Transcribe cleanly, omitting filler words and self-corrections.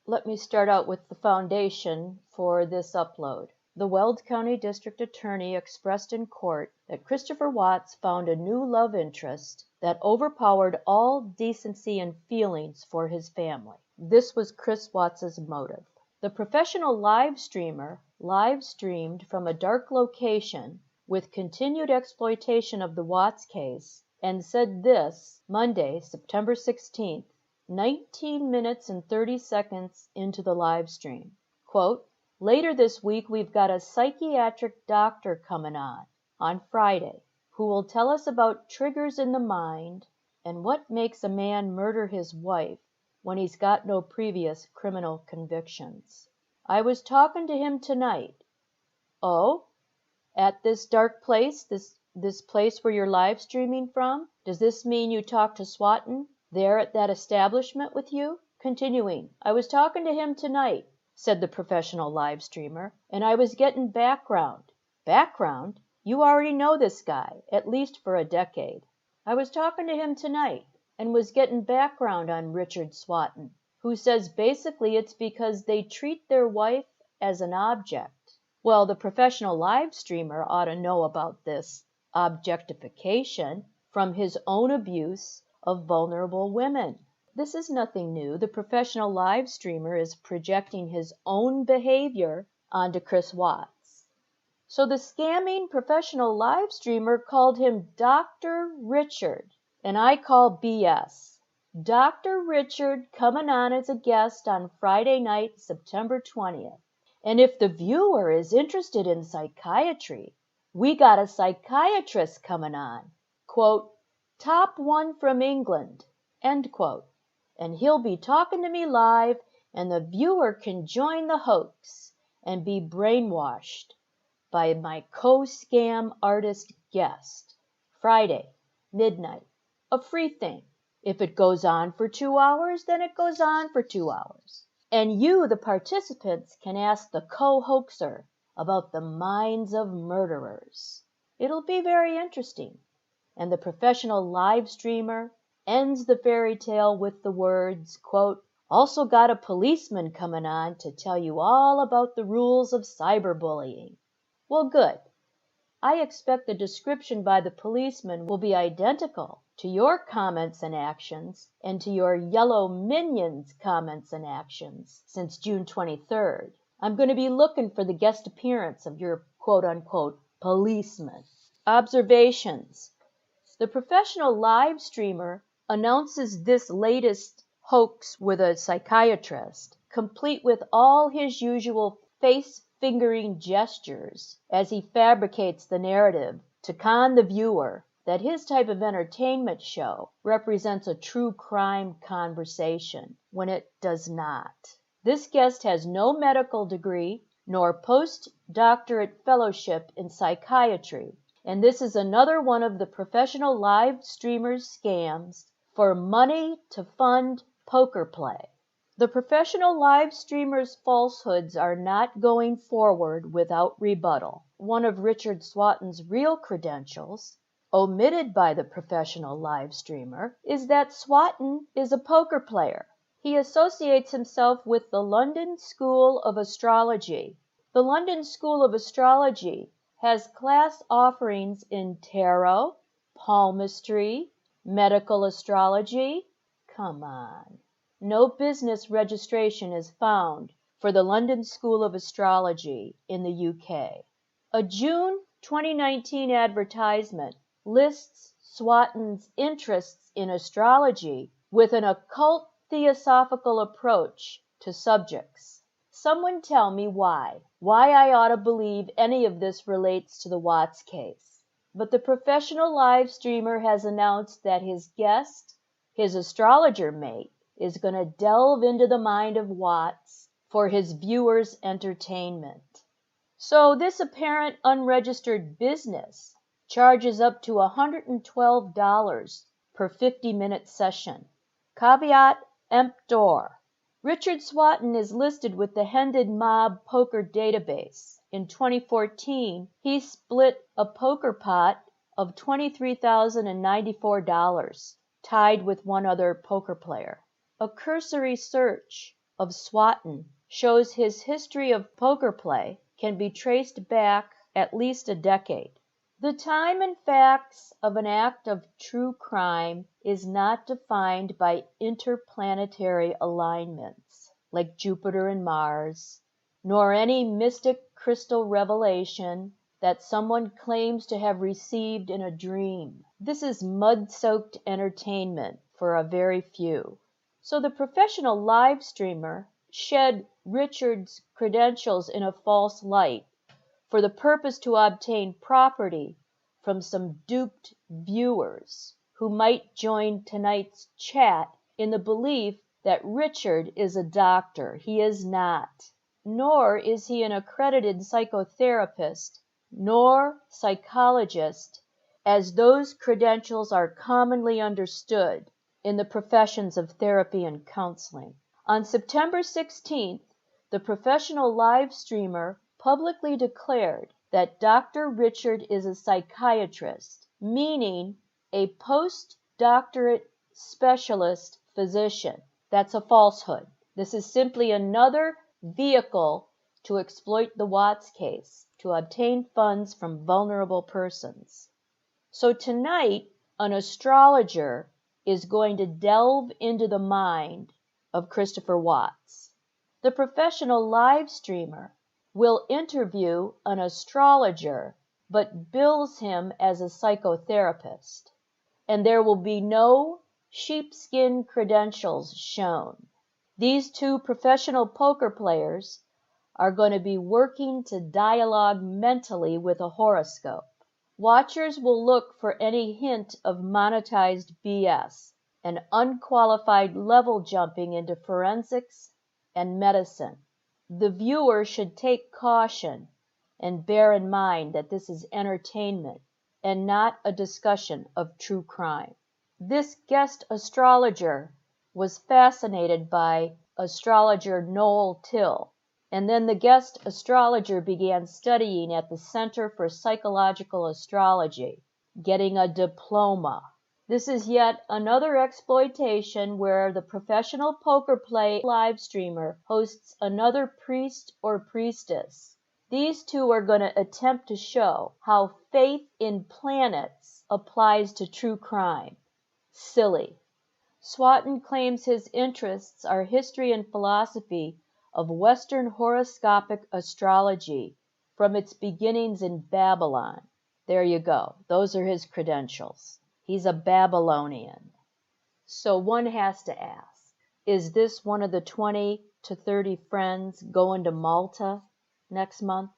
let me start out with the foundation for this upload. The Weld County District Attorney expressed in court that Christopher Watts found a new love interest that overpowered all decency and feelings for his family. This was Chris Watts's motive. The professional live streamer live streamed from a dark location with continued exploitation of the Watts case and said this Monday, September 16th, 19 minutes and 30 seconds into the live stream. Quote, "Later this week we've got a psychiatric doctor coming on Friday, who will tell us about triggers in the mind and what makes a man murder his wife when he's got no previous criminal convictions. I was talking to him tonight." Oh? At this dark place, this place where you're live streaming from? Does this mean you talked to Swatton there at that establishment with you? Continuing, "I was talking to him tonight," said the professional live streamer, "and I was getting background." Background? You already know this guy, at least for a decade. "I was talking to him tonight and was getting background on Richard Swatton, who says basically it's because they treat their wife as an object." Well, the professional live streamer ought to know about this objectification from his own abuse of vulnerable women. This is nothing new. The professional live streamer is projecting his own behavior onto Chris Watts. So the scamming professional live streamer called him Dr. Richard, and I call BS. Dr. Richard coming on as a guest on Friday night, September 20th. And if the viewer is interested in psychiatry, we got a psychiatrist coming on. Quote, "Top one from England," end quote. "And he'll be talking to me live, and the viewer can join the hoax and be brainwashed by my co-scam artist guest. Friday, midnight, a free thing. If it goes on for 2 hours, then it goes on for 2 hours. And you, the participants, can ask the co-hoaxer about the minds of murderers. It'll be very interesting." And the professional live streamer ends the fairy tale with the words, quote, "Also got a policeman coming on to tell you all about the rules of cyberbullying." Well, good. I expect the description by the policeman will be identical to your comments and actions and to your yellow minions' comments and actions since June 23rd. I'm going to be looking for the guest appearance of your quote-unquote policeman. Observations. The professional live streamer announces this latest hoax with a psychiatrist, complete with all his usual face-fingering gestures as he fabricates the narrative to con the viewer that his type of entertainment show represents a true crime conversation when it does not. This guest has no medical degree nor postdoctorate fellowship in psychiatry, and this is another one of the professional live streamers' scams for money to fund poker play. The professional live streamers' falsehoods are not going forward without rebuttal. One of Richard Swatton's real credentials, omitted by the professional live streamer, is that Swatton is a poker player. He associates himself with the London School of Astrology. The London School of Astrology has class offerings in tarot, palmistry, medical astrology. Come on. No business registration is found for the London School of Astrology in the UK. A June 2019 advertisement lists Swatton's interests in astrology with an occult theosophical approach to subjects. Someone tell me why I ought to believe any of this relates to the Watts case. But the professional live streamer has announced that his guest, his astrologer mate, is going to delve into the mind of Watts for his viewers' entertainment. So this apparent unregistered business charges up to $112 per 50-minute session. Caveat emptor. Richard Swatton is listed with the Hendon Mob Poker Database. In 2014, he split a poker pot of $23,094, tied with one other poker player. A cursory search of Swatton shows his history of poker play can be traced back at least a decade. The time and facts of an act of true crime is not defined by interplanetary alignments, like Jupiter and Mars, nor any mystic crystal revelation that someone claims to have received in a dream. This is mud-soaked entertainment for a very few. So the professional live streamer shed Richard's credentials in a false light for the purpose to obtain property from some duped viewers who might join tonight's chat in the belief that Richard is a doctor. He is not, nor is he an accredited psychotherapist, nor psychologist, as those credentials are commonly understood in the professions of therapy and counseling. On September 16th, the professional live streamer publicly declared that Dr. Richard is a psychiatrist, meaning a postdoctorate specialist physician. That's a falsehood. This is simply another vehicle to exploit the Watts case, to obtain funds from vulnerable persons. So tonight, an astrologer is going to delve into the mind of Christopher Watts. The professional live streamer will interview an astrologer, but bills him as a psychotherapist, and there will be no sheepskin credentials shown. These two professional poker players are going to be working to dialogue mentally with a horoscope. Watchers will look for any hint of monetized BS and unqualified level jumping into forensics and medicine. The viewer should take caution and bear in mind that this is entertainment and not a discussion of true crime. This guest astrologer was fascinated by astrologer Noel Till, and then the guest astrologer began studying at the Center for Psychological Astrology, getting a diploma. This is yet another exploitation where the professional poker play live streamer hosts another priest or priestess. These two are going to attempt to show how faith in planets applies to true crime. Silly. Swatton claims his interests are history and philosophy of Western horoscopic astrology from its beginnings in Babylon. There you go. Those are his credentials. He's a Babylonian. So one has to ask, is this one of the 20 to 30 friends going to Malta next month?